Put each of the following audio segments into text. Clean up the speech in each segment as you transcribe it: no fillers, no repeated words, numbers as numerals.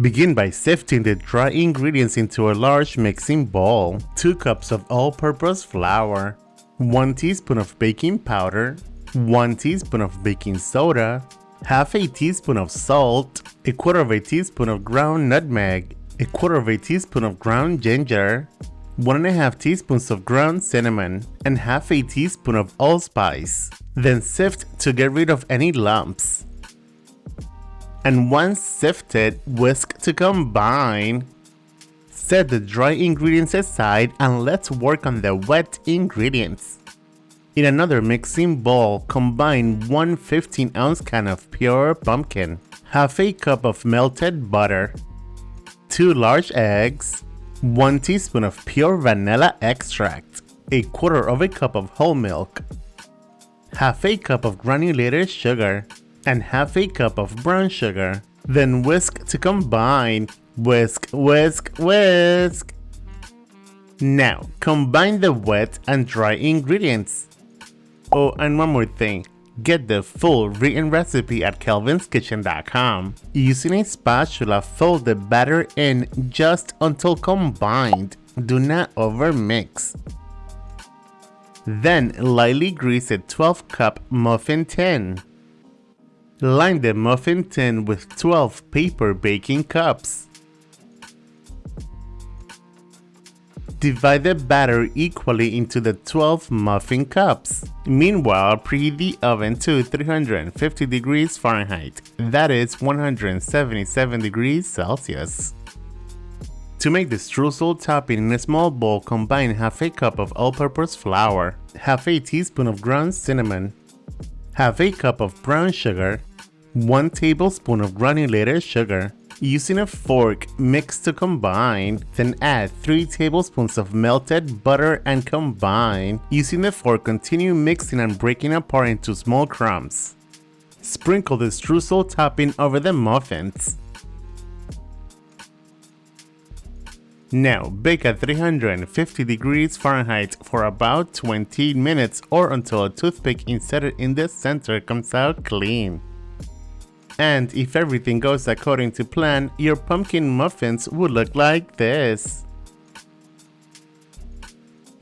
Begin by sifting the dry ingredients into a large mixing bowl. 2 cups of all-purpose flour, 1 teaspoon of baking powder, 1 teaspoon of baking soda, half a teaspoon of salt, a quarter of a teaspoon of ground nutmeg, a quarter of a teaspoon of ground ginger, 1.5 teaspoons of ground cinnamon, and half a teaspoon of allspice. Then sift to get rid of any lumps. And once sifted, whisk to combine. Set the dry ingredients aside and let's work on the wet ingredients. In another mixing bowl, combine 1 15-ounce can of pure pumpkin, half a cup of melted butter, 2 large eggs, 1 teaspoon of pure vanilla extract, a quarter of a cup of whole milk, half a cup of granulated sugar, and half a cup of brown sugar. Then whisk to combine. Whisk, whisk, whisk. Now, combine the wet and dry ingredients. Oh, and one more thing. Get the full written recipe at kelvinskitchen.com. Using a spatula, fold the batter in just until combined. Do not overmix. Then lightly grease a 12-cup muffin tin. Line the muffin tin with 12 paper baking cups. Divide the batter equally into the 12 muffin cups. Meanwhile, preheat the oven to 350 degrees Fahrenheit, that is 177 degrees Celsius. To make the streusel topping in a small bowl, combine half a cup of all-purpose flour, half a teaspoon of ground cinnamon, half a cup of brown sugar, 1 tablespoon of granulated sugar. Using a fork, mix to combine, then add 3 tablespoons of melted butter and combine. Using the fork, continue mixing and breaking apart into small crumbs. Sprinkle the streusel topping over the muffins. Now, bake at 350 degrees Fahrenheit for about 20 minutes or until a toothpick inserted in the center comes out clean. And if everything goes according to plan, your pumpkin muffins would look like this.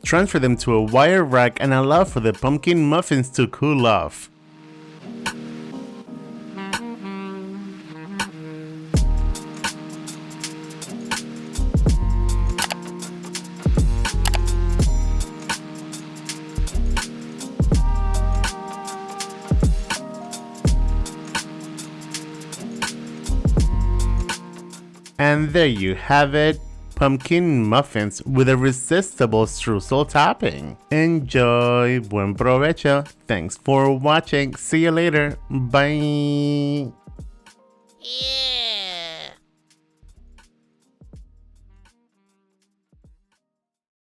Transfer them to a wire rack and allow for the pumpkin muffins to cool off. And there you have it, pumpkin muffins with a irresistible streusel topping. Enjoy, buen provecho, thanks for watching, see you later, bye. Yeah.